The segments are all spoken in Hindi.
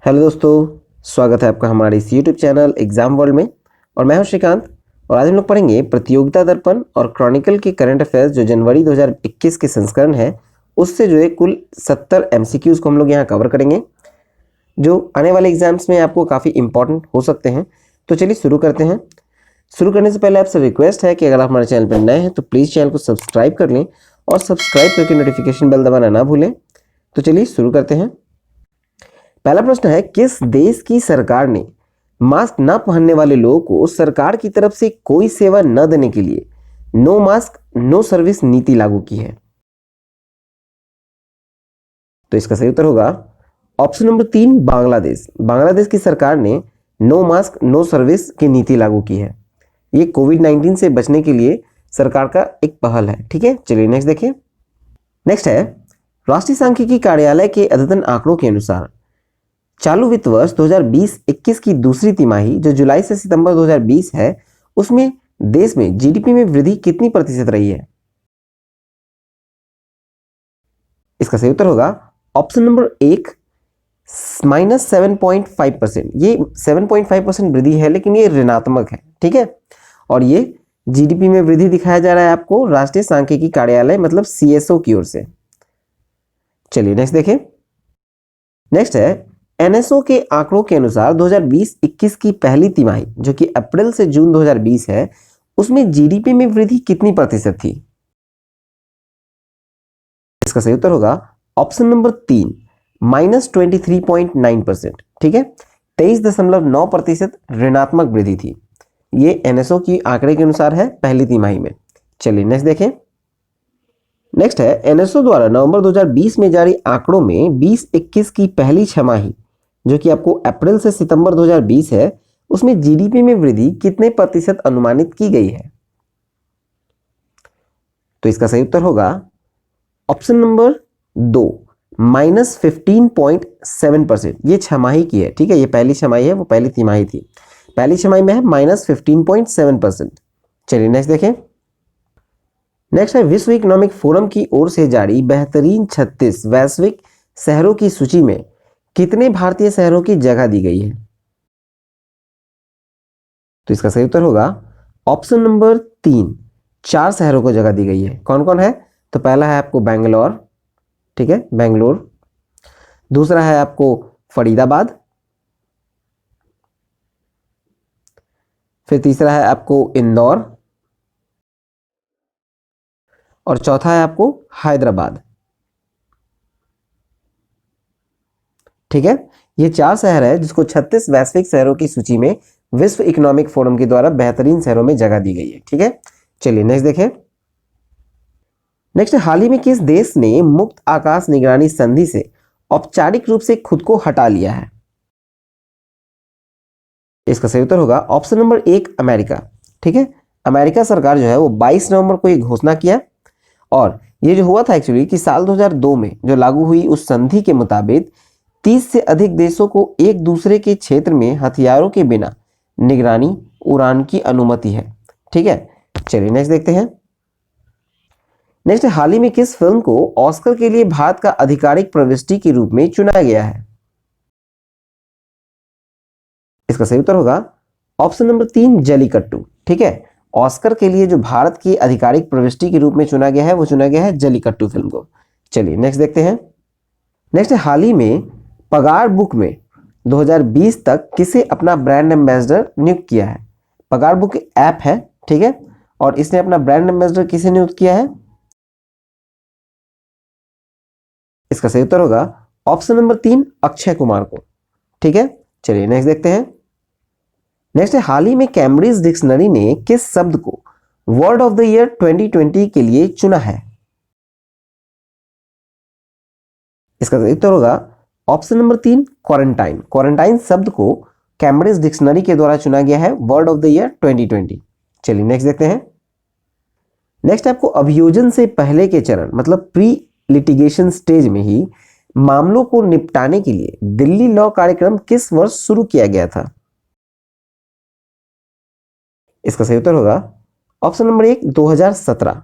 हेलो दोस्तों, स्वागत है आपका हमारे इस यूट्यूब चैनल एग्जाम वर्ल्ड में। और मैं हूं श्रीकांत और आज हम लोग पढ़ेंगे प्रतियोगिता दर्पण और क्रॉनिकल के करंट अफेयर्स जो जनवरी 2021 के संस्करण है उससे जो है कुल 70 एमसीक्यूज़ को हम लोग यहाँ कवर करेंगे जो आने वाले एग्जाम्स में आपको काफ़ी इंपॉर्टेंट हो सकते हैं। तो चलिए शुरू करते हैं। शुरू करने से पहले आपसे रिक्वेस्ट है कि अगर आप हमारे चैनल पर नए हैं तो प्लीज़ चैनल को सब्सक्राइब कर लें और सब्सक्राइब करके नोटिफिकेशन बेल दबाना ना भूलें। तो चलिए शुरू करते हैं। पहला प्रश्न है, किस देश की सरकार ने मास्क न पहनने वाले लोगों को सरकार की तरफ से कोई सेवा न देने के लिए नो मास्क नो सर्विस नीति लागू की है? तो इसका सही उत्तर होगा ऑप्शन नंबर 3, बांग्लादेश। बांग्लादेश की सरकार ने नो मास्क नो सर्विस की नीति लागू की है। ये कोविड-19 से बचने के लिए सरकार का एक पहल है। ठीक है, चलिए नेक्स्ट देखिए। नेक्स्ट है, राष्ट्रीय सांख्यिकी कार्यालय के अद्यतन आंकड़ों के अनुसार चालू वित्त वर्ष 2020-21 की दूसरी तिमाही जो जुलाई से सितंबर 2020 है उसमें देश में जीडीपी में वृद्धि कितनी प्रतिशत रही है? इसका सही उत्तर होगा ऑप्शन नंबर 1, -7.5%। ये 7.5% वृद्धि है लेकिन ये ऋणात्मक है। ठीक है, और ये जीडीपी में वृद्धि दिखाया जा रहा है आपको राष्ट्रीय सांख्यिकी कार्यालय मतलब सीएसओ की ओर से। चलिए नेक्स्ट देखें। नेक्स्ट है, एनएसओ के आंकड़ों के अनुसार 2020-21 की पहली तिमाही जो कि अप्रैल से जून 2020 है उसमें जीडीपी में वृद्धि कितनी प्रतिशत थी? इसका सही उत्तर होगा ऑप्शन नंबर 3, -23.9%। ठीक है, 23.9% ऋणात्मक वृद्धि थी। ये एनएसओ की आंकड़े के अनुसार है पहली तिमाही में। चलिए नेक्स्ट देखें। नेक्स्ट है, एनएसओ द्वारा नवंबर 2020 में जारी आंकड़ों में 2021 की पहली छमाही जो कि आपको अप्रैल से सितंबर 2020 है उसमें जीडीपी में वृद्धि कितने प्रतिशत अनुमानित की गई है? तो इसका सही उत्तर होगा ऑप्शन नंबर 2, -15.7%। ये छमाही की है। ठीक है, ये पहली छमाही है, वो पहली तिमाही थी। पहली छमाही में है -15.7%। चलिए नेक्स्ट देखें। नेक्स्ट है, विश्व इकोनॉमिक फोरम की ओर से जारी बेहतरीन 36 वैश्विक शहरों की सूची में कितने भारतीय शहरों की जगह दी गई है? तो इसका सही उत्तर होगा ऑप्शन नंबर 3, 4 शहरों को जगह दी गई है। कौन कौन है? तो पहला है आपको बेंगलोर। ठीक है, बेंगलोर। दूसरा है आपको फरीदाबाद। फिर तीसरा है आपको इंदौर और चौथा है आपको हैदराबाद। ठीक है, ये 4 शहर है जिसको 36 वैश्विक शहरों की सूची में विश्व इकोनॉमिक फोरम के द्वारा बेहतरीन शहरों में जगह दी गई है। ठीक है, चलिए नेक्स्ट देखें। नेक्स्ट, हाल ही में किस देश ने मुक्त आकाश निगरानी संधि से औपचारिक रूप से खुद को हटा लिया है? इसका सही उत्तर होगा ऑप्शन नंबर 1, अमेरिका। ठीक है, अमेरिका सरकार जो है वो 22 नवंबर को ये घोषणा किया और ये जो हुआ था एक्चुअली कि साल 2002 में जो लागू हुई उस संधि के मुताबिक 30 से अधिक देशों को एक दूसरे के क्षेत्र में हथियारों के बिना निगरानी उड़ान की अनुमति है। ठीक है, चलिए नेक्स्ट देखते हैं। नेक्स्ट, हाल ही में किस फिल्म को ऑस्कर के लिए भारत का आधिकारिक प्रविष्टि के रूप में चुना गया है? इसका सही उत्तर होगा ऑप्शन नंबर 3, जलीकट्टू। ठीक है, ऑस्कर के लिए जो भारत की आधिकारिक प्रविष्टि के रूप में चुना गया है वो चुना गया है जलीकट्टू फिल्म को। चलिए नेक्स्ट देखते हैं। नेक्स्ट, हाल ही में पगार बुक में 2020 तक किसे अपना ब्रांड एम्बेसडर नियुक्त किया है? पगार बुक ऐप है। ठीक है, और इसने अपना ब्रांड एम्बेसडर किसे नियुक्त किया है? इसका सही उत्तर होगा ऑप्शन नंबर 3, अक्षय कुमार को। ठीक है, चलिए नेक्स्ट देखते हैं। नेक्स्ट है, हाल ही में कैम्ब्रिज डिक्शनरी ने किस शब्द को वर्ड ऑफ द ईयर 2020 के लिए चुना है? इसका सही उत्तर होगा ऑप्शन नंबर 3, क्वारंटाइन। क्वारंटाइन शब्द को कैम्ब्रिज डिक्शनरी के द्वारा चुना गया है वर्ड ऑफ द ईयर 2020। चलिए नेक्स्ट देखते हैं। नेक्स्ट आपको अभियोजन से पहले के चरण मतलब प्री लिटिगेशन स्टेज में ही मामलों को निपटाने के लिए दिल्ली लॉ कार्यक्रम किस वर्ष शुरू किया गया था? इसका सही उत्तर होगा ऑप्शन नंबर 1, 2017।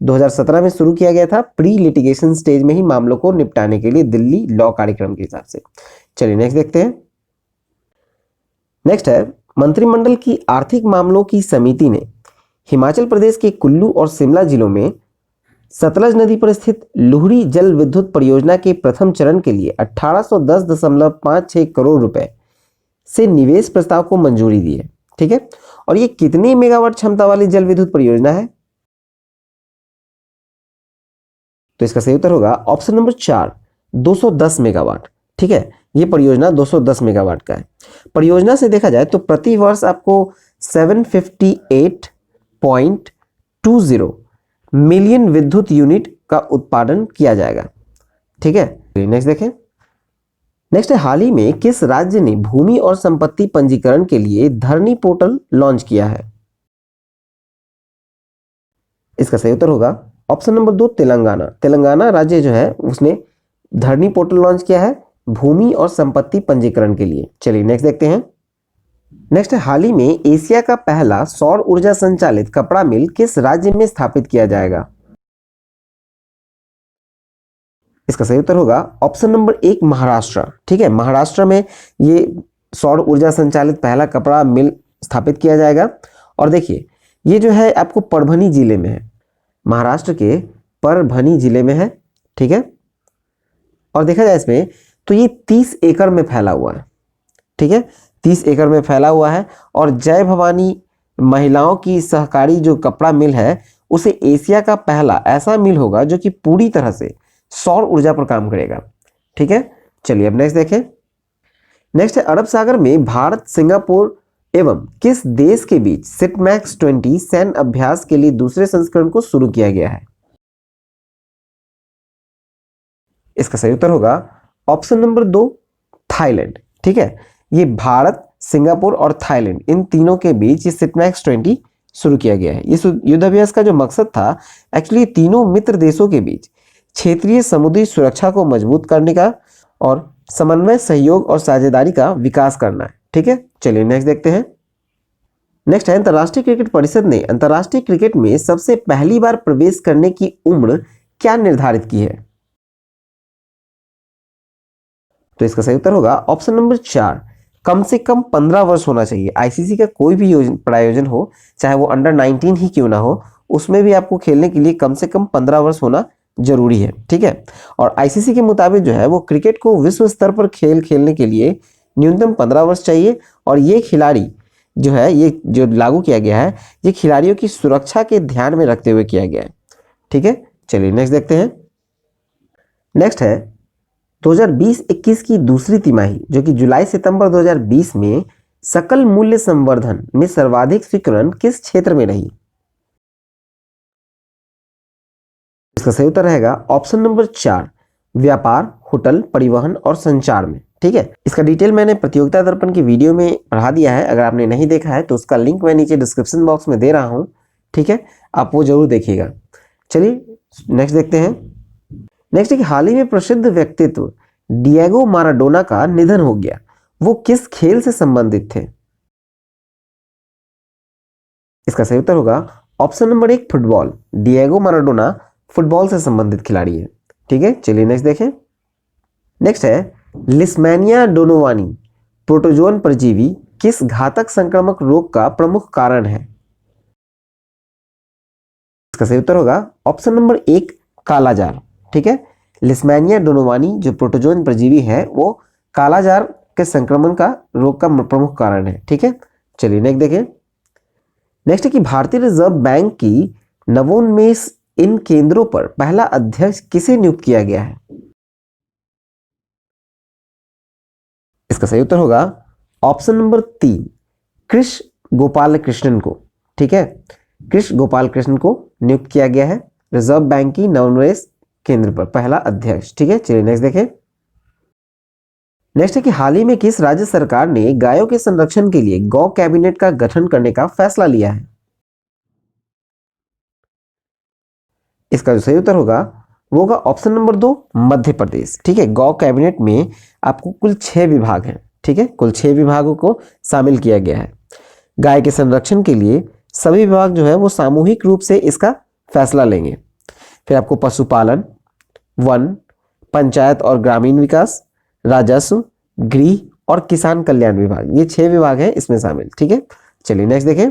2017 में शुरू किया गया था, प्री लिटिगेशन स्टेज में ही मामलों को निपटाने के लिए दिल्ली लॉ कार्यक्रम के हिसाब से। चलिए नेक्स्ट देखते हैं। नेक्स्ट है, मंत्रिमंडल की आर्थिक मामलों की समिति ने हिमाचल प्रदेश के कुल्लू और शिमला जिलों में सतलज नदी पर स्थित लुहरी जल विद्युत परियोजना के प्रथम चरण के लिए 1810.56 करोड़ रुपए से निवेश प्रस्ताव को मंजूरी दी है। ठीक है, और ये कितनी मेगावाट क्षमता वाली जल विद्युत परियोजना है? तो इसका सही उत्तर होगा ऑप्शन नंबर 4, 210 मेगावाट। ठीक है, ये परियोजना 210 मेगावाट का है। परियोजना से देखा जाए तो प्रति वर्ष आपको 758.20 मिलियन विद्युत यूनिट का उत्पादन किया जाएगा। ठीक है, नेक्स्ट देखें। नेक्स्ट है, हाल ही में किस राज्य ने भूमि और संपत्ति पंजीकरण के लिए धरनी पोर्टल लॉन्च किया है? इसका सही उत्तर होगा ऑप्शन नंबर 2, तेलंगाना। तेलंगाना राज्य जो है उसने धरनी पोर्टल लॉन्च किया है भूमि और संपत्ति पंजीकरण के लिए। चलिए नेक्स्ट देखते हैं। नेक्स्ट है, हाल ही में एशिया का पहला सौर ऊर्जा संचालित कपड़ा मिल किस राज्य में स्थापित किया जाएगा? इसका सही उत्तर होगा ऑप्शन नंबर 1, महाराष्ट्र। ठीक है, महाराष्ट्र में ये सौर ऊर्जा संचालित पहला कपड़ा मिल स्थापित किया जाएगा। और देखिए ये जो है आपको परभनी जिले में है, महाराष्ट्र के परभनी जिले में है। ठीक है, और देखा जाए इसमें तो ये 30 एकड़ में फैला हुआ है। ठीक है, 30 एकड़ में फैला हुआ है। और जय भवानी महिलाओं की सहकारी जो कपड़ा मिल है उसे एशिया का पहला ऐसा मिल होगा जो कि पूरी तरह से सौर ऊर्जा पर काम करेगा। ठीक है, चलिए अब नेक्स्ट देखें। नेक्स्ट है, अरब सागर में भारत, सिंगापुर एवं किस देश के बीच सिटमैक्स 20 सैन्य अभ्यास के लिए दूसरे संस्करण को शुरू किया गया है? इसका सही उत्तर होगा ऑप्शन नंबर 2, थाईलैंड। ठीक है, ये भारत, सिंगापुर और थाईलैंड इन तीनों के बीच ये सिटमैक्स 20 शुरू किया गया है। इस युद्धाभ्यास का जो मकसद था एक्चुअली तीनों मित्र देशों के बीच क्षेत्रीय समुद्री सुरक्षा को मजबूत करने का और समन्वय, सहयोग और साझेदारी का विकास करना है। ठीक है, चलिए नेक्स्ट देखते हैं। नेक्स्ट है, अंतर्राष्ट्रीय क्रिकेट परिषद ने अंतर्राष्ट्रीय क्रिकेट में सबसे पहली बार प्रवेश करने की उम्र क्या निर्धारित की है? तो इसका सही उत्तर होगा ऑप्शन नंबर 4, कम से कम 15 वर्ष होना चाहिए। आईसीसी का कोई भी प्रायोजन हो, चाहे वो अंडर 19 ही क्यों ना हो, उसमें भी आपको खेलने के लिए कम से कम 15 वर्ष होना जरूरी है। ठीक है, और आईसीसी के मुताबिक जो है वो क्रिकेट को विश्व स्तर पर खेलने के लिए न्यूनतम 15 वर्ष चाहिए। और ये खिलाड़ी जो है, ये जो लागू किया गया है, ये खिलाड़ियों की सुरक्षा के ध्यान में रखते हुए किया गया है। ठीक है, चलिए नेक्स्ट देखते हैं। नेक्स्ट है, 2020-21 की दूसरी तिमाही जो कि जुलाई सितंबर 2020 में सकल मूल्य संवर्धन में सर्वाधिक स्वीकरण किस क्षेत्र में रही? इसका सही उत्तर रहेगा ऑप्शन नंबर 4, व्यापार, होटल, परिवहन और संचार में। ठीक है, इसका डिटेल मैंने प्रतियोगिता दर्पण की वीडियो में पढ़ा दिया है। अगर आपने नहीं देखा है तो उसका लिंक मैं नीचे डिस्क्रिप्शन बॉक्स में दे रहा हूं। ठीक है, आप वो जरूर देखिएगा। चलिए नेक्स्ट देखते हैं। नेक्स्ट है कि हाल ही में प्रसिद्ध व्यक्तित्व डिएगो माराडोना का निधन हो गया, वो किस खेल से संबंधित थे? इसका सही उत्तर होगा option number 1, football. Diego Maradona football से संबंधित खिलाड़ी है। ठीक है, चलिए नेक्स्ट देखें। नेक्स्ट है, लिस्मैनिया डोनोवानी प्रोटोजोन परजीवी किस घातक संक्रामक रोग का प्रमुख कारण है? इसका सही उत्तर होगा ऑप्शन नंबर 1, कालाजार। ठीक है, लिस्मैनिया डोनोवानी जो प्रोटोजोन परजीवी है वो कालाजार के संक्रमण का रोग का प्रमुख कारण है। ठीक है, चलिए नेक्स्ट देखें। नेक्स्ट है कि भारतीय रिजर्व बैंक की नवोन्मेष इन केंद्रों पर पहला अध्यक्ष किसे नियुक्त किया गया है? इसका सही उत्तर होगा ऑप्शन नंबर 3, कृष्ण गोपाल कृष्णन को। ठीक है, कृष्ण गोपाल कृष्णन को नियुक्त किया गया है रिजर्व बैंक की नवोन्मेष केंद्र पर पहला अध्यक्ष। ठीक है, चलिए नेक्स्ट देखें। नेक्स्ट है कि हाल ही में किस राज्य सरकार ने गायों के संरक्षण के लिए गौ कैबिनेट का गठन करने का फैसला लिया है? इसका जो सही उत्तर होगा वो होगा ऑप्शन नंबर 2, मध्य प्रदेश। ठीक है, गौ कैबिनेट में आपको कुल 6 विभाग हैं। ठीक है, कुल 6 विभागों को शामिल किया गया है। गाय के संरक्षण के लिए सभी विभाग जो है वो सामूहिक रूप से इसका फैसला लेंगे। फिर आपको पशुपालन, वन, पंचायत और ग्रामीण विकास, राजस्व, गृह और किसान कल्याण विभाग, ये 6 विभाग हैं इसमें शामिल। ठीक है, चलिए नेक्स्ट देखें।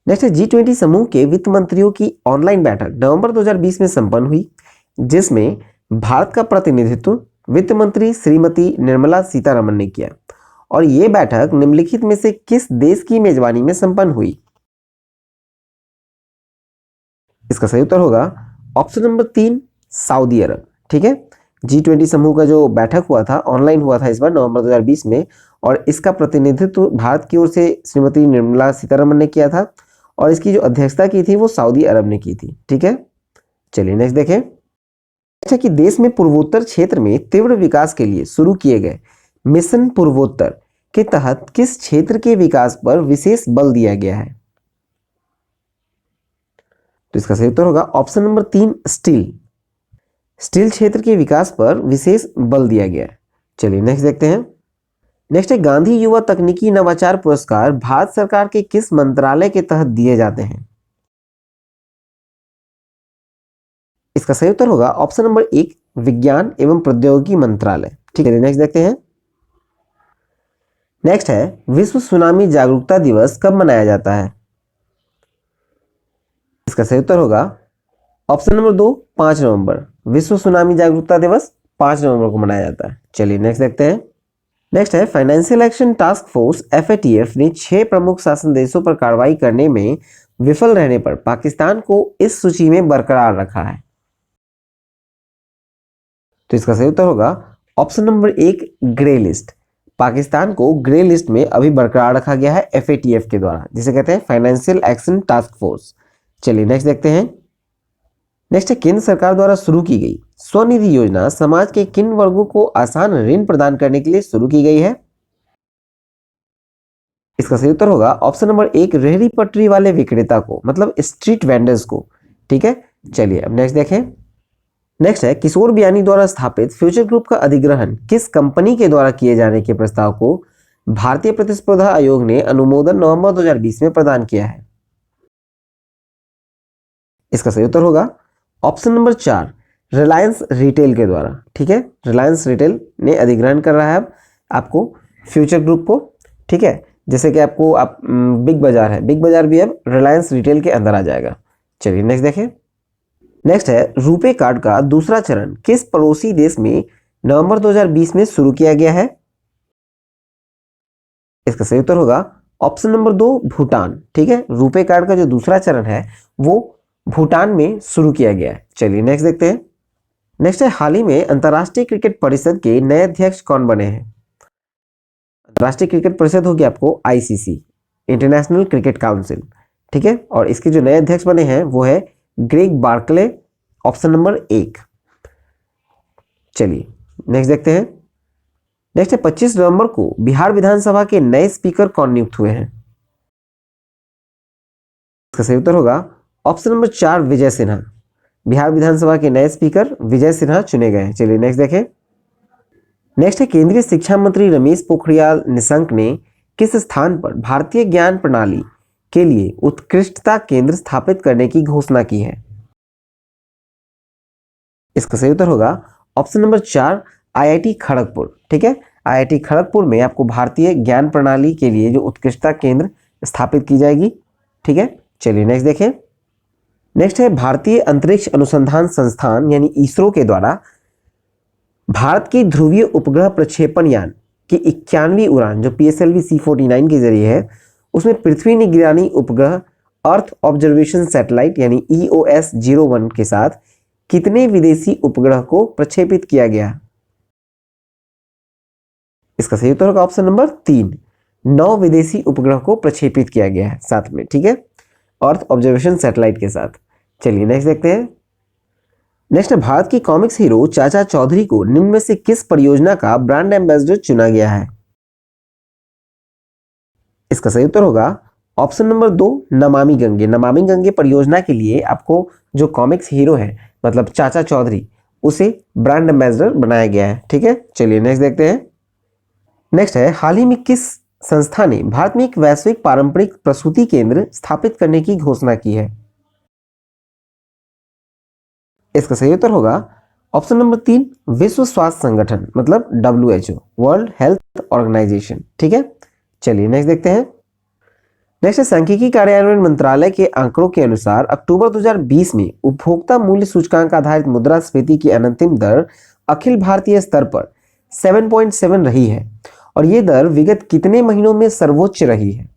नेक्स्ट है G20 समूह के वित्त मंत्रियों की ऑनलाइन बैठक नवंबर 2020 में संपन्न हुई, जिसमें भारत का प्रतिनिधित्व वित्त मंत्री श्रीमती निर्मला सीतारमण ने किया। और ये बैठक निम्नलिखित में से किस देश की मेजबानी में संपन्न हुई? इसका सही उत्तर होगा ऑप्शन नंबर 3, सऊदी अरब। ठीक है, G20 समूह का जो बैठक हुआ था, ऑनलाइन हुआ था इस बार नवंबर 2020 में, और इसका प्रतिनिधित्व भारत की ओर से श्रीमती निर्मला सीतारमण ने किया था, और इसकी जो अध्यक्षता की थी वो सऊदी अरब ने की थी। ठीक है, चलिए नेक्स्ट देखें। अच्छा कि देश में पूर्वोत्तर क्षेत्र में तीव्र विकास के लिए शुरू किए गए मिशन पूर्वोत्तर के तहत किस क्षेत्र के विकास पर विशेष बल दिया गया है? तो इसका सही उत्तर होगा ऑप्शन नंबर 3, स्टील। स्टील क्षेत्र के विकास पर विशेष बल दिया गया है। चलिए नेक्स्ट देखते हैं। नेक्स्ट है गांधी युवा तकनीकी नवाचार पुरस्कार भारत सरकार के किस मंत्रालय के तहत दिए जाते हैं? इसका सही उत्तर होगा ऑप्शन नंबर 1, विज्ञान एवं प्रौद्योगिकी मंत्रालय। ठीक है, नेक्स्ट देखते हैं। नेक्स्ट है विश्व सुनामी जागरूकता दिवस कब मनाया जाता है? इसका सही उत्तर होगा ऑप्शन नंबर 2, 5 नवंबर। विश्व सुनामी जागरूकता दिवस 5 नवंबर को मनाया जाता है। चलिए नेक्स्ट देखते हैं। नेक्स्ट है financial action task force FATF ने 6 प्रमुख शासन देशों पर कार्रवाई करने में विफल रहने पर पाकिस्तान को इस सूची में बरकरार रखा है। तो इसका सही उत्तर होगा option number 1, grey list. Pakistan को ग्रे लिस्ट में अभी बरकरार रखा गया है FATF के द्वारा, जिसे कहते हैं फाइनेंशियल एक्शन टास्क फोर्स। चलिए नेक्स्ट देखते हैं। नेक्स्ट है केंद्र सरकार द्वारा शुरू की गई स्वनिधि योजना समाज के किन वर्गों को आसान ऋण प्रदान करने के लिए शुरू की गई है? इसका सही उत्तर होगा ऑप्शन नंबर 1, रेहड़ी पटरी वाले विक्रेता को, मतलब स्ट्रीट वेंडर्स को। ठीक है, चलिए अब नेक्स्ट देखें। नेक्स्ट है किशोर बियानी द्वारा स्थापित फ्यूचर ग्रुप का अधिग्रहण किस कंपनी के द्वारा किए जाने के प्रस्ताव को भारतीय प्रतिस्पर्धा आयोग ने अनुमोदन नवंबर 2020 में प्रदान किया है? इसका सही उत्तर होगा ऑप्शन नंबर 4, रिलायंस रिटेल के द्वारा। ठीक है, रिलायंस रिटेल ने अधिग्रहण कर रहा है अब आपको फ्यूचर ग्रुप को। ठीक है, जैसे कि आपको बिग बाजार है, बिग बाजार भी अब रिलायंस रिटेल के अंदर आ जाएगा। चलिए नेक्स्ट देखें। नेक्स्ट है रुपे कार्ड का दूसरा चरण किस पड़ोसी देश में नवंबर 2020 में शुरू किया गया है? इसका सही उत्तर होगा ऑप्शन नंबर 2, भूटान। ठीक है, रुपे कार्ड का जो दूसरा चरण है वो भूटान में शुरू किया गया है। चलिए नेक्स्ट देखते हैं। नेक्स्ट है हाल ही में अंतर्राष्ट्रीय क्रिकेट परिषद के नए अध्यक्ष कौन बने हैं? अंतर्राष्ट्रीय क्रिकेट परिषद होगी आपको ICC, इंटरनेशनल क्रिकेट काउंसिल। ठीक है, और इसके जो नए अध्यक्ष बने हैं वो है ग्रेग बार्कले, ऑप्शन नंबर 1। चलिए नेक्स्ट देखते हैं। नेक्स्ट है 25 नवंबर को बिहार विधानसभा के नए स्पीकर कौन नियुक्त हुए हैं? इसका सही उत्तर होगा ऑप्शन नंबर 4, विजय सिन्हा। बिहार विधानसभा के नए स्पीकर विजय सिन्हा चुने गए हैं। चलिए नेक्स्ट देखें। नेक्स्ट है केंद्रीय शिक्षा मंत्री रमेश पोखरियाल निशंक ने किस स्थान पर भारतीय ज्ञान प्रणाली के लिए उत्कृष्टता केंद्र स्थापित करने की घोषणा की है? इसका सही उत्तर होगा ऑप्शन नंबर 4, IIT खड़गपुर। ठीक है, IIT खड़गपुर में आपको भारतीय ज्ञान प्रणाली के लिए जो उत्कृष्टता केंद्र स्थापित की जाएगी। ठीक है, चलिए नेक्स्ट देखें। नेक्स्ट है भारतीय अंतरिक्ष अनुसंधान संस्थान यानी ISRO के द्वारा भारत की ध्रुवीय उपग्रह प्रक्षेपण यान की 91वीं उड़ान जो PSLV C49 के जरिए है, उसमें पृथ्वी निगरानी उपग्रह अर्थ ऑब्जर्वेशन सैटेलाइट यानी EOS-01 के साथ कितने विदेशी उपग्रह को प्रक्षेपित किया गया? इसका सही उत्तर होगा ऑप्शन नंबर 3, 9 विदेशी उपग्रह को प्रक्षेपित किया गया है साथ में। ठीक है, अर्थ ऑब्जर्वेशन सैटेलाइट के साथ। चलिए नेक्स्ट देखते हैं। नेक्स्ट भारत की कॉमिक्स हीरो चाचा चौधरी को निम्न में से किस परियोजना का ब्रांड एम्बेसडर चुना गया है? इसका सही उत्तर होगा ऑप्शन नंबर 2, नमामि गंगे। नमामि गंगे परियोजना के लिए आपको जो कॉमिक्स हीरो है मतलब चाचा चौधरी, उसे ब्रांड एम्बेसडर बनाया गया है। ठीक है, चलिए नेक्स्ट देखते हैं। नेक्स्ट है हाल ही में किस संस्था ने भारत में एक वैश्विक पारंपरिक प्रसूति केंद्र स्थापित करने की घोषणा की है? इसका सही उत्तर होगा ऑप्शन नंबर 3 विश्व स्वास्थ्य संगठन, मतलब WHO, वर्ल्ड हेल्थ ऑर्गेनाइजेशन। ठीक है, चलिए नेक्स्ट देखते हैं। नेक्स्ट है सांख्यिकी कार्यान्वयन मंत्रालय के आंकड़ों के अनुसार अक्टूबर 2020 में उपभोक्ता मूल्य सूचकांक आधारित मुद्रास्फीति की अंतिम दर अखिल भारतीय स्तर पर 7.7 रही है और ये दर विगत कितने महीनों में सर्वोच्च रही है?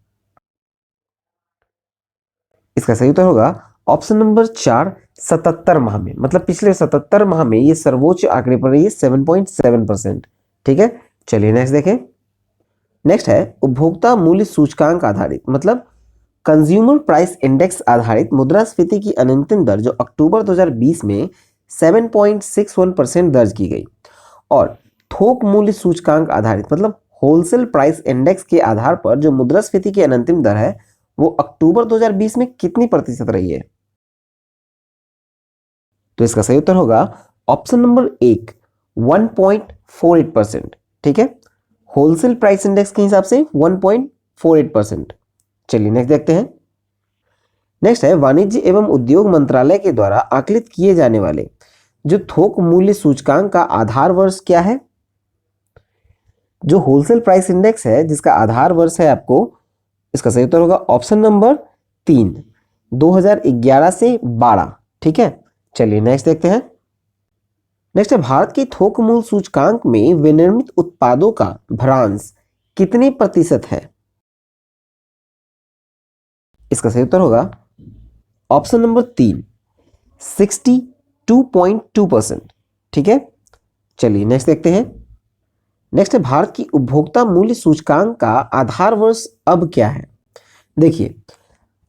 इसका सही उत्तर होगा ऑप्शन नंबर 4 77 माह में, मतलब पिछले 77 माह में ये सर्वोच्च आंकड़े पर रही है 7.7%। ठीक है, चलिए नेक्स्ट देखें। नेक्स्ट है उपभोक्ता मूल्य सूचकांक आधारित, मतलब कंज्यूमर प्राइस इंडेक्स आधारित मुद्रास्फीति की अंतिम दर जो अक्टूबर 2020 में 7.61% दर्ज की गई और थोक मूल्य सूचकांक आधारित, मतलब होलसेल प्राइस इंडेक्स के आधार पर जो मुद्रास्फीति की अंतिम दर है वो अक्टूबर 2020 में कितनी प्रतिशत रही है? तो इसका सही उत्तर होगा ऑप्शन नंबर 1 1.48%। ठीक है, होलसेल प्राइस इंडेक्स के हिसाब से 1.48%। चलिए नेक्स्ट देखते हैं। नेक्स्ट है वाणिज्य एवं उद्योग मंत्रालय के द्वारा आकलित किए जाने वाले जो थोक मूल्य सूचकांक का आधार वर्ष क्या है? जो होलसेल प्राइस इंडेक्स है जिसका आधार वर्ष है आपको, इसका सही उत्तर होगा ऑप्शन नंबर 3 2011 से 12। ठीक है, चलिए नेक्स्ट देखते हैं। नेक्स्ट है भारत के थोक मूल्य सूचकांक में विनिर्मित उत्पादों का भ्रांश कितने प्रतिशत है? इसका सही उत्तर होगा ऑप्शन नंबर 3 62.2%। ठीक है, चलिए नेक्स्ट देखते हैं। नेक्स्ट है भारत की उपभोक्ता मूल्य सूचकांक का आधार वर्ष अब क्या है? देखिए,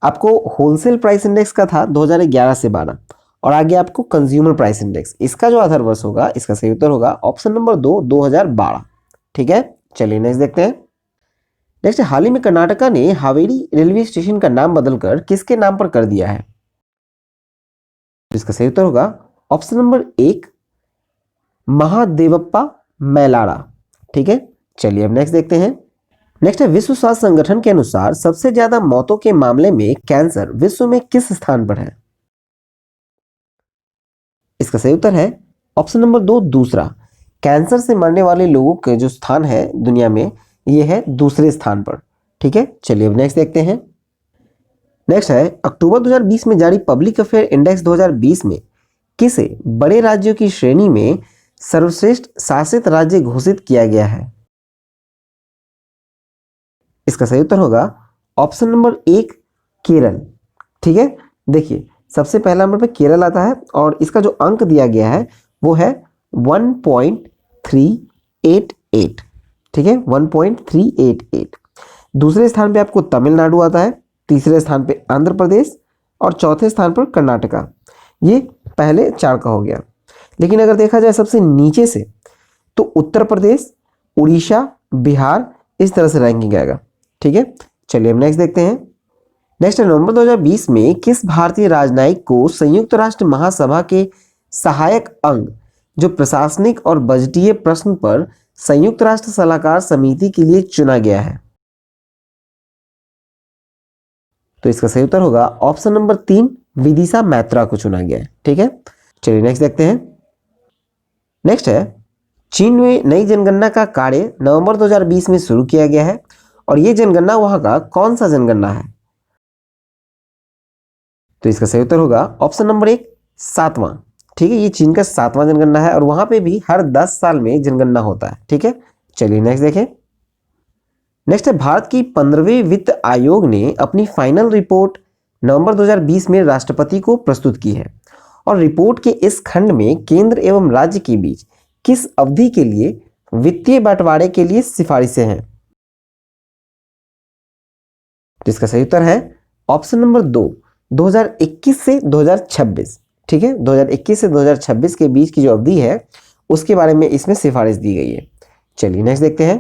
आपको होलसेल प्राइस इंडेक्स का था 2011 से 12 और आगे आपको कंज्यूमर प्राइस इंडेक्स, इसका जो आधार वर्ष होगा इसका सही उत्तर होगा ऑप्शन नंबर 2 2012। ठीक है, चलिए नेक्स्ट देखते हैं। नेक्स्ट हाल ही में कर्नाटका ने हावेरी रेलवे स्टेशन का नाम बदलकर किसके नाम पर कर दिया है? इसका सही उत्तर होगा ऑप्शन नंबर 1 महादेवप्पा मैलारा। ठीक है, चलिए अब नेक्स्ट देखते हैं। नेक्स्ट है विश्व स्वास्थ्य संगठन के अनुसार सबसे ज्यादा मौतों के मामले में कैंसर विश्व में किस स्थान पर है? इसका सही उत्तर है ऑप्शन नंबर 2 दूसरा। कैंसर से मरने वाले लोगों के जो स्थान है दुनिया में ये है दूसरे स्थान पर। ठीक है, चलिए अब नेक्स्ट देखते हैं। नेक्स्ट है अक्टूबर 2020 में जारी पब्लिक अफेयर इंडेक्स 2020 में किसे बड़े राज्यों की श्रेणी में सर्वश्रेष्ठ शासित राज्य घोषित किया गया है? इसका सही उत्तर होगा ऑप्शन नंबर 1 केरल। ठीक है, देखिए सबसे पहला नंबर पे केरल आता है और इसका जो अंक दिया गया है वो है 1.388। ठीक है, 1.388। दूसरे स्थान पे आपको तमिलनाडु आता है, तीसरे स्थान पे आंध्र प्रदेश और चौथे स्थान पर कर्नाटका। ये पहले 4 का हो गया। लेकिन अगर देखा जाए सबसे नीचे से तो उत्तर प्रदेश, उड़ीसा, बिहार, इस तरह से रैंकिंग आएगा। ठीक है, चलिए अब नेक्स्ट देखते हैं। नेक्स्ट नवंबर 2020 में किस भारतीय राजनयिक को संयुक्त राष्ट्र महासभा के सहायक अंग जो प्रशासनिक और बजटीय प्रश्न पर संयुक्त राष्ट्र सलाहकार समिति के लिए चुना गया है? तो इसका सही उत्तर होगा ऑप्शन नंबर 3 विदिशा मैत्रा को चुना गया है। ठीक है, चलिए नेक्स्ट देखते हैं। नेक्स्ट है चीन में नई जनगणना का कार्य नवंबर 2020 में शुरू किया गया है और यह जनगणना वहां का कौन सा जनगणना है? तो इसका सही उत्तर होगा ऑप्शन नंबर 1 7वां। ठीक है, ये चीन का 7वां जनगणना है और वहां पे भी हर 10 साल में जनगणना होता है। ठीक है, चलिए नेक्स्ट देखें। नेक्स्ट है भारत की 15वें वित्त आयोग ने अपनी फाइनल रिपोर्ट नवंबर 2020 में राष्ट्रपति को प्रस्तुत की है और रिपोर्ट के इस खंड में केंद्र एवं राज्य के बीच किस अवधि के लिए वित्तीय बंटवारे के लिए सिफारिशें हैं? जिसका सही उत्तर है ऑप्शन नंबर 2 2021 से 2026। ठीक है, 2021 से 2026 के बीच की जो अवधि है उसके बारे में इसमें सिफारिश दी गई है। चलिए नेक्स्ट देखते हैं।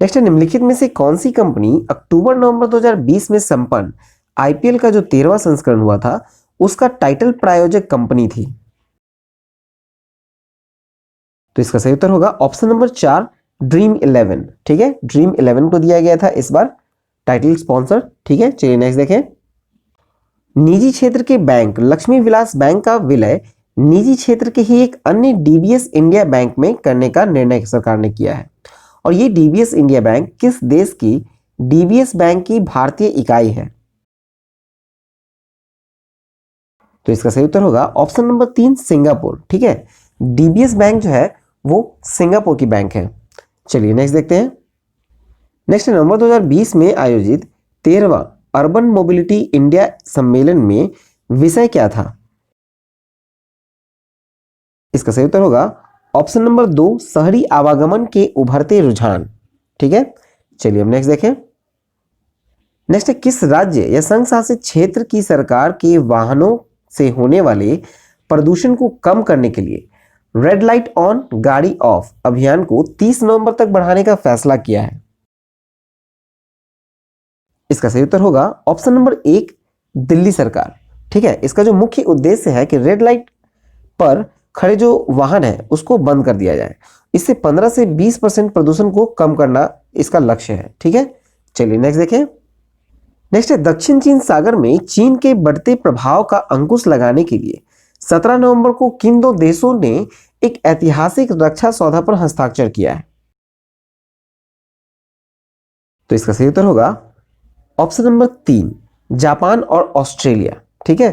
नेक्स्ट है निम्नलिखित में से कौन सी कंपनी अक्टूबर नवंबर 2020 में संपन्न आईपीएल का जो 13वां संस्करण हुआ था उसका टाइटल प्रायोजक कंपनी थी? तो इसका सही उत्तर होगा ऑप्शन नंबर 4 ड्रीम 11। ठीक है, ड्रीम 11 को दिया गया था इस बार टाइटल स्पॉन्सर। ठीक है, चलिए नेक्स्ट देखें। निजी क्षेत्र के बैंक लक्ष्मी विलास बैंक का विलय निजी क्षेत्र के ही एक अन्य डीबीएस इंडिया बैंक में करने का निर्णय सरकार ने किया है। और ये डीबीएस इंडिया बैंक किस देश की डीबीएस बैंक की भारतीय इकाई है? तो इसका सही उत्तर होगा ऑप्शन नंबर 3 सिंगापुर। ठीक है, डीबीएस बैंक जो है वो सिंगापुर की बैंक है। चलिए नेक्स्ट देखते हैं। नेक्स्ट नवंबर 2020 में आयोजित 13वां अर्बन मोबिलिटी इंडिया सम्मेलन में विषय क्या था? इसका सही उत्तर होगा ऑप्शन नंबर 2 शहरी आवागमन के उभरते रुझान। ठीक है, चलिए अब नेक्स्ट देखें। नेक्स्ट है किस राज्य या संघ शासित क्षेत्र की सरकार के वाहनों से होने वाले प्रदूषण को कम करने के लिए रेड लाइट ऑन गाड़ी ऑफ अभियान को 30 नवंबर तक बढ़ाने का फैसला किया है? इसका सही उत्तर होगा ऑप्शन नंबर 1 दिल्ली सरकार। ठीक है, इसका जो मुख्य उद्देश्य है कि रेड लाइट पर खड़े जो वाहन है उसको बंद कर दिया जाए। इससे 15 से 20% प्रदूषण को कम करना इसका लक्ष्य है। ठीक है, चलिए नेक्स्ट देखें। नेक्स्ट है दक्षिण चीन सागर में चीन के बढ़ते प्रभाव का अंकुश लगाने के लिए 17 नवंबर को किन दो देशों ने एक ऐतिहासिक रक्षा सौदा पर हस्ताक्षर किया है? तो इसका सही उत्तर होगा ऑप्शन नंबर 3 जापान और ऑस्ट्रेलिया। ठीक है,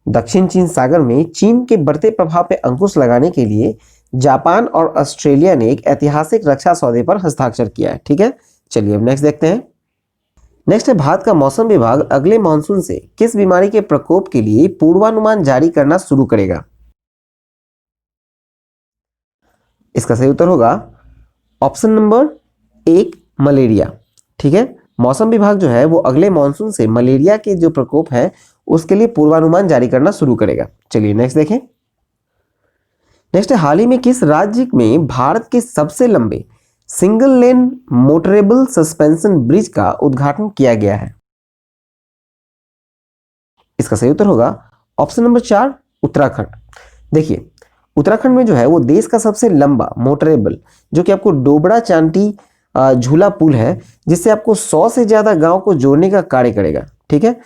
दक्षिण चीन सागर में चीन के बढ़ते प्रभाव पर अंकुश लगाने के लिए जापान और ऑस्ट्रेलिया ने एक ऐतिहासिक रक्षा सौदे पर हस्ताक्षर किया है। ठीक है, चलिए अब नेक्स्ट देखते हैं। नेक्स्ट है भारत का मौसम विभाग अगले मानसून से किस बीमारी के प्रकोप के लिए पूर्वानुमान जारी करना शुरू करेगा? इसका सही उत्तर होगा ऑप्शन नंबर 1 मलेरिया। ठीक है, मौसम विभाग जो है वो अगले मानसून से मलेरिया के जो प्रकोप है उसके लिए पूर्वानुमान जारी करना शुरू करेगा। चलिए नेक्स्ट देखें। नेक्स्ट है हाल ही में किस राज्य में भारत के सबसे लंबे single lane motorable suspension bridge का उद्घाटन किया गया है? इसका सही उत्तर होगा ऑप्शन नंबर 4 उत्तराखंड। देखिए उत्तराखंड में जो है वो देश का सबसे लंबा मोटरेबल जो कि आपको डोबड़ा चांटी झूला पुल है जिससे आपको 100 से ज्यादा गांव को जोड़ने का कार्य करेगा। ठीक है,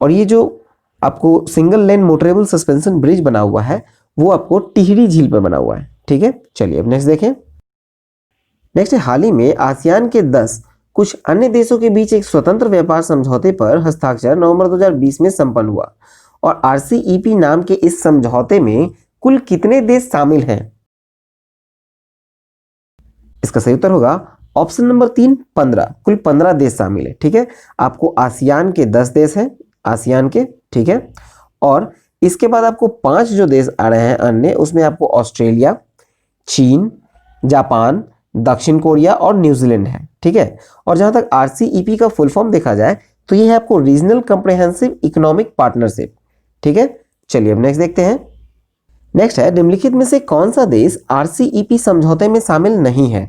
और ये जो आपको single lane motorable suspension bridge बना हुआ है वो आपको टिहरी झील पर बना हुआ है। ठीक है, चलिए अब नेक्स्ट देखें। नेक्स्ट है हाल ही में आसियान के 10 कुछ अन्य देशों के बीच एक स्वतंत्र व्यापार समझौते पर हस्ताक्षर नवंबर 2020 में संपन्न हुआ और आरसीईपी नाम के इस समझौते में कुल कितने देश शामिल हैं? इसका सही उत्तर होगा ऑप्शन नंबर 3 15। कुल 15 देश शामिल है। ठीक है, आपको आसियान के 10 देश हैं आसियान के। ठीक है, और इसके बाद आपको 5 जो देश आ रहे हैं अन्य उसमें आपको ऑस्ट्रेलिया, चीन, जापान, दक्षिण कोरिया और न्यूजीलैंड है। ठीक है, और जहां तक आरसीईपी का फुल फॉर्म देखा जाए तो ये है आपको रीजनल कॉम्प्रिहेंसिव इकोनॉमिक पार्टनरशिप। ठीक है, चलिए अब नेक्स्ट देखते हैं। नेक्स्ट है निम्नलिखित में से कौन सा देश आरसीईपी समझौते में शामिल नहीं है?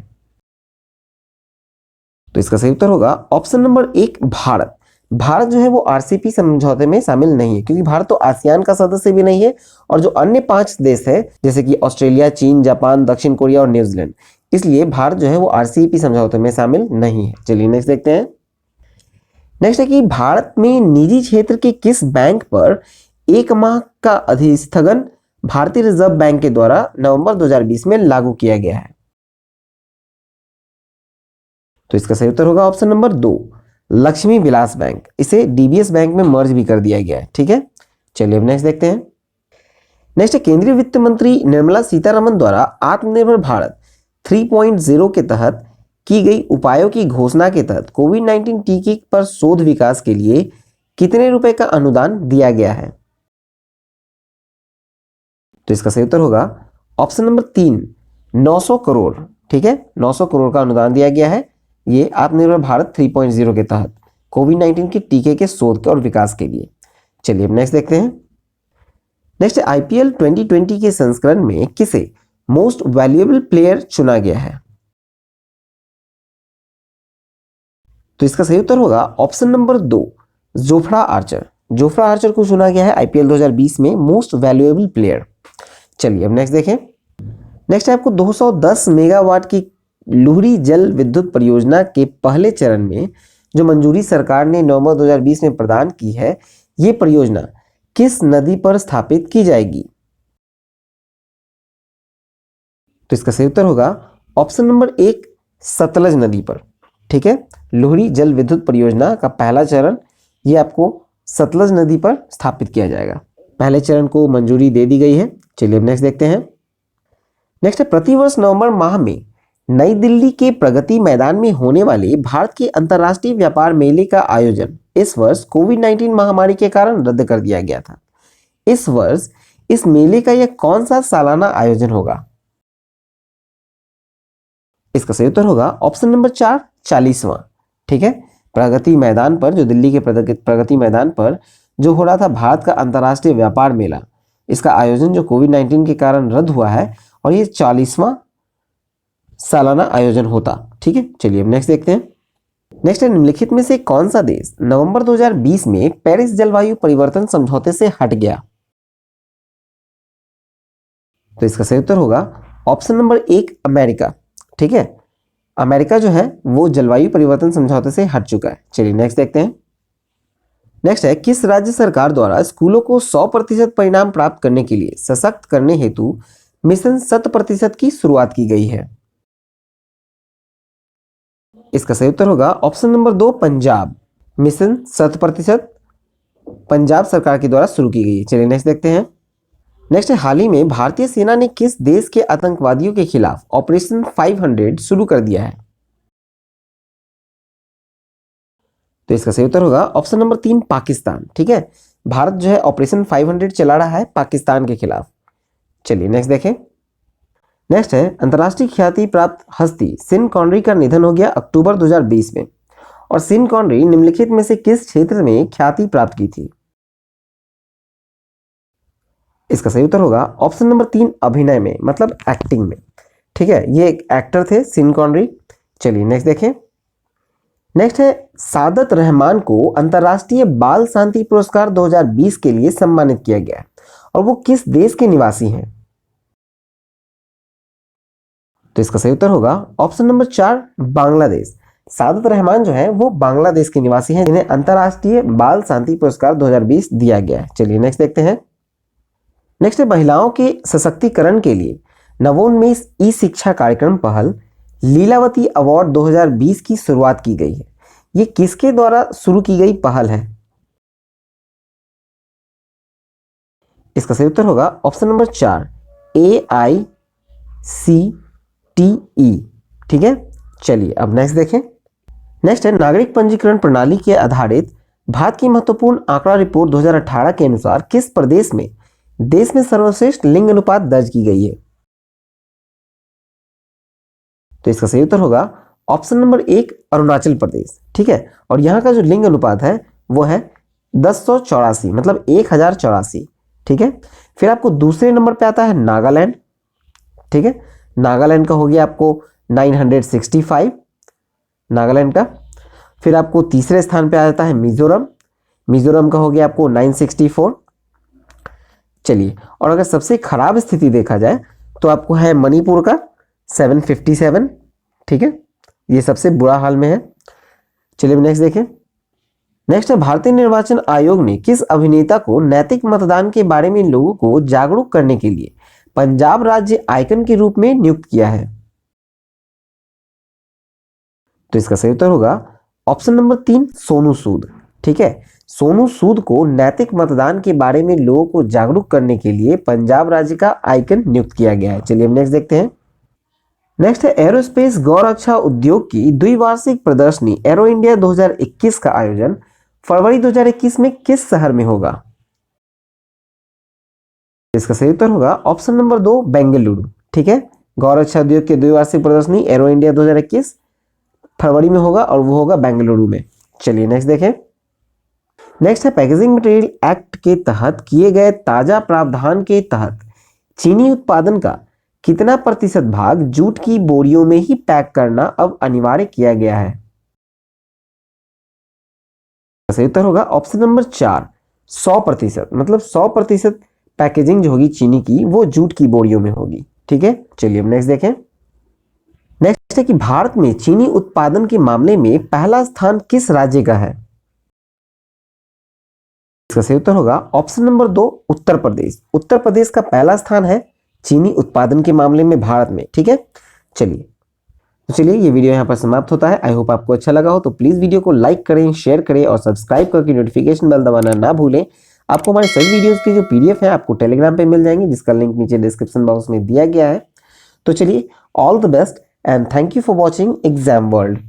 तो इसका सही उत्तर होगा ऑप्शन नंबर 1 भारत। भारत जो है वो आरसीईपी समझौते में शामिल नहीं है क्योंकि भारत तो आसियान का सदस्य भी नहीं है और जो अन्य 5 देश है जैसे कि ऑस्ट्रेलिया, चीन, जापान, दक्षिण कोरिया और न्यूजीलैंड, इसलिए भारत जो है वो आरसीईपी समझौते में शामिल नहीं है। चलिए नेक्स्ट देखते हैं। नेक्स्ट है कि भारत में निजी क्षेत्र के किस बैंक पर 1 माह का अधिस्थगन भारतीय रिजर्व बैंक के द्वारा नवंबर 2020 में लागू किया गया है? तो इसका सही उत्तर होगा option number 2 Lakshmi Vilas bank. इसे डीबीएस बैंक में मर्ज भी कर दिया गया है। ठीक है, चलिए अब नेक्स्ट देखते हैं। नेक्स्ट है केंद्रीय वित्त मंत्री निर्मला सीतारमण द्वारा आत्मनिर्भर भारत 3.0 के तहत की गई उपायों की घोषणा के तहत कोविड-19 टीके पर शोध विकास के लिए कितने रुपए का अनुदान दिया गया है? तो इसका सही उत्तर होगा ऑप्शन नंबर 3 900 करोड़। ठीक है, 900 करोड़ का अनुदान दिया गया है ये आत्मनिर्भर भारत 3.0 के तहत कोविड-19 के टीके के शोध और विकास के लिए। चलिए अब नेक्स्ट देखते हैं। नेक्स्ट आईपीएल 2020 के संस्करण में किसे मोस्ट वैल्यूएबल प्लेयर चुना गया है? तो इसका सही उत्तर होगा option number 2 Jofra Archer. Jofra Archer को चुना गया है आईपीएल 2020 में मोस्ट वैल्यूएबल प्लेयर। चलिए अब नेक्स्ट देखें। नेक्स्ट है आपको 210 मेगावाट की लुहरी जल विद्युत परियोजना के पहले चरण में जो मंजूरी सरकार ने नवंबर 2020 में प्रदान की है, ये परियोजना किस नदी पर स्थापित की जाएगी? तो इसका सही उत्तर होगा ऑप्शन नंबर 1 सतलज नदी पर। ठीक है, लोहरी जल विद्युत परियोजना का पहला चरण ये आपको सतलज नदी पर स्थापित किया जाएगा। पहले चरण को मंजूरी दे दी गई है। चलिए अब नेक्स्ट देखते हैं। नेक्स्ट है, प्रतिवर्ष नवंबर माह में नई दिल्ली के प्रगति मैदान में होने वाले भारत के अंतर्राष्ट्रीय व्यापार मेले का आयोजन इस वर्ष कोविड-19 महामारी के कारण रद्द कर दिया गया था। इस वर्ष इस मेले का यह कौन सा सालाना आयोजन होगा? इसका सही उत्तर होगा ऑप्शन नंबर 4 40वां। ठीक है, प्रगति मैदान पर, जो दिल्ली के प्रगति मैदान पर जो हो रहा था भारत का अंतर्राष्ट्रीय व्यापार मेला, इसका आयोजन जो कोविड-19 के कारण रद्द हुआ है और ये 40वां सालाना आयोजन होता। ठीक है, चलिए अब नेक्स्ट देखते हैं। नेक्स्ट है, निम्नलिखित में से कौन सा देश नवंबर 2020 में पेरिस जलवायु परिवर्तन समझौते से हट गया? तो इसका सही उत्तर होगा ऑप्शन नंबर 1 अमेरिका। ठीक है, अमेरिका जो है वो जलवायु परिवर्तन समझौते से हट चुका है। चलिए नेक्स्ट देखते हैं। नेक्स्ट है, किस राज्य सरकार द्वारा स्कूलों को 100% परिणाम प्राप्त करने के लिए सशक्त करने हेतु मिशन 100% की शुरुआत की गई है? इसका सही उत्तर होगा option number 2 Punjab. Mission 100% Punjab सरकार के द्वारा शुरू की गई है। चलिए नेक्स्ट देखते हैं। नेक्स्ट है, हाल ही में भारतीय सेना ने किस देश के आतंकवादियों के खिलाफ ऑपरेशन 500 शुरू कर दिया है? तो इसका सही उत्तर होगा ऑप्शन नंबर 3 पाकिस्तान। ठीक है, भारत जो है ऑपरेशन 500 चला रहा है पाकिस्तान के खिलाफ। चलिए नेक्स्ट देखें। नेक्स्ट है, अंतर्राष्ट्रीय ख्याति प्राप्त हस्ती सिन कॉनरी का निधन हो गया अक्टूबर 2020 में, और सिन कॉनरी निम्नलिखित में से किस क्षेत्र में ख्याति प्राप्त की थी? इसका सही उत्तर होगा ऑप्शन नंबर 3 अभिनय में, मतलब एक्टिंग में। ठीक है, ये एक एक्टर थे सिन कॉनरी। चलिए नेक्स्ट देखें। नेक्स्ट है, सादत रहमान को अंतर्राष्ट्रीय बाल शांति पुरस्कार 2020 के लिए सम्मानित किया गया और वो किस देश के निवासी हैं? तो इसका सही उत्तर होगा ऑप्शन नंबर 4 बांग्लादेश। सादत रहमान जो है वो बांग्लादेश के निवासी हैं जिन्हें अंतर्राष्ट्रीय बाल शांति पुरस्कार 2020 दिया गया है। चलिए नेक्स्ट देखते हैं। नेक्स्ट है, महिलाओं के सशक्तिकरण के लिए नवोन्मेष ई शिक्षा कार्यक्रम पहल लीलावती अवार्ड 2020 की शुरुआत की गई है। ये किसके द्वारा शुरू की गई पहल है? इसका सही उत्तर होगा ऑप्शन नंबर 4 AICTE। ठीक है, चलिए अब नेक्स्ट देखें। नेक्स्ट है, नागरिक पंजीकरण प्रणाली के आधारित भारत की महत्वपूर्ण आंकड़ा रिपोर्ट 2018 के अनुसार किस प्रदेश में देश में सर्वश्रेष्ठ लिंग अनुपात दर्ज की गई है? तो इसका सही उत्तर होगा ऑप्शन नंबर 1 अरुणाचल प्रदेश। ठीक है, और यहाँ का जो लिंग अनुपात है वो है 1084, मतलब 1084। ठीक है, फिर आपको दूसरे नंबर पे आता है नागालैंड। ठीक है, नागालैंड का हो गया आपको 965 नागालैंड का। फिर आपको तीसरे स्थान पे आ जाता है मिजोरम। मिजोरम का हो गया आपको 964। चलिए, और अगर सबसे खराब स्थिति देखा जाए तो आपको है मणिपुर का 757। ठीक है, ये सबसे बुरा हाल में है। चलिए नेक्स्ट देखें। नेक्स्ट है, भारतीय निर्वाचन आयोग ने किस अभिनेता को नैतिक मतदान के बारे में लोगों को जागरूक करने के लिए पंजाब राज्य आइकन के रूप में नियुक्त किया है? तो इसका सही उत्तर होगा ऑप्शन नंबर 3 सोनू सूद। ठीक है, सोनू सूद को नैतिक मतदान के बारे में लोगों को जागरूक करने के लिए पंजाब राज्य का आइकन नियुक्त किया गया है। चलिए नेक्स्ट देखते हैं। नेक्स्ट है, एरोस्पेस गौ रक्षा उद्योग की द्विवार्षिक प्रदर्शनी एरो इंडिया 2021 का आयोजन फरवरी 2021 में किस शहर में होगा? इसका सही उत्तर होगा ऑप्शन नंबर 2 बेंगलुरु। ठीक है, गौ रक्षा उद्योग की द्विवार्षिक प्रदर्शनी एरो इंडिया 2021 फरवरी में होगा और वो होगा बेंगलुरु में। चलिए नेक्स्ट देखें। नेक्स्ट है, पैकेजिंग मटेरियल एक्ट के तहत किए गए ताजा प्रावधान के तहत चीनी उत्पादन का कितना प्रतिशत भाग जूट की बोरियों में ही पैक करना अब अनिवार्य किया गया है? सही उत्तर होगा ऑप्शन नंबर 4 100%, मतलब 100% पैकेजिंग जो होगी चीनी की वो जूट की बोरियों में होगी। ठीक है, चलिए अब नेक्स्ट देखें। नेक्स्ट है कि भारत में चीनी उत्पादन के मामले में पहला स्थान किस राज्य का है? इसका सही उत्तर होगा ऑप्शन नंबर 2 उत्तर प्रदेश। उत्तर प्रदेश का पहला स्थान है चीनी उत्पादन के मामले में भारत में। ठीक है, चलिए ये वीडियो यहाँ पर समाप्त होता है। आई होप आपको अच्छा लगा हो, तो प्लीज वीडियो को लाइक करें, शेयर करें और सब्सक्राइब करके नोटिफिकेशन बेल दबाना ना भूलें। आपको हमारे सभी वीडियोस की जो पीडीएफ है आपको टेलीग्राम पे मिल जाएंगे, जिसका लिंक नीचे डिस्क्रिप्शन बॉक्स में दिया गया है। तो चलिए, all the best and thank you for watching exam world.